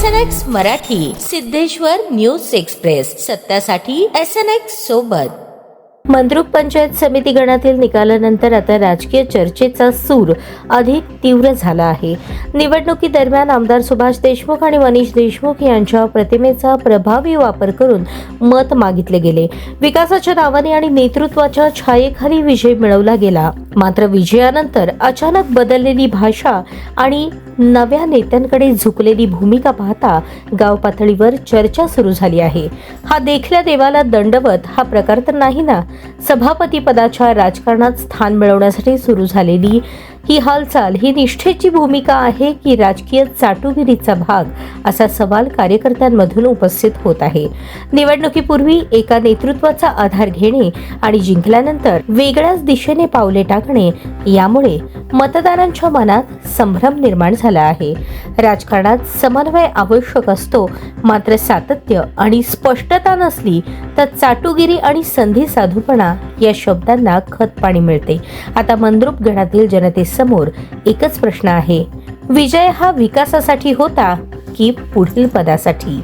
SNX Marathi, Siddheshwar news express, सत्यासाठी SNX सोबत. मंद्रुप पंचायत समिती गणातील निकालानंतर आता राजकीय चर्चेचा सूर अधिक तीव्र झाला आहे. निवडणुकीदरम्यान आमदार सुभाष देशमुख आणि मनीष देशमुख यांच्या प्रतिमेचा प्रभावी वापर करून मत मागितले गेले. विकासाच्या नावाने आणि नेतृत्वाच्या छायेखाली विजय मिळवला गेला. मात्र विजयानंतर अचानक बदललेली भाषा आणि नव्या नेत्यांकडे झुकलेली भूमिका पाहता गाव पातळीवर चर्चा सुरू झाली आहे. हा देखल्या देवाला दंडवत हा प्रकार तर नाही ना? सभापती पदाच्या राजकारणात स्थान मिळवण्यासाठी सुरू झालेली ही हालचाल ही निष्ठेची भूमिका आहे की राजकीय चाटुगिरीचा भाग, असा सवाल कार्यकर्त्यांमधून उपस्थित होत आहे. निवडणुकीपूर्वी एका नेतृत्वाचा आधार घेणे आणि जिंकल्यानंतर वेगळ्याच दिशेने पावले टाकणे, यामुळे मतदारांच्या मनात संभ्रम निर्माण झाला आहे. राजकारणात समन्वय आवश्यक असतो, मात्र सातत्य आणि स्पष्टता नसली तर चाटुगिरी आणि संधी साधूपणा या शब्दांना खतपाणी मिळते. आता मंद्रुप गणातील जनतेसमोर एकच प्रश्न आहे, विजय हा विकासासाठी होता की पुढील पदासाठी?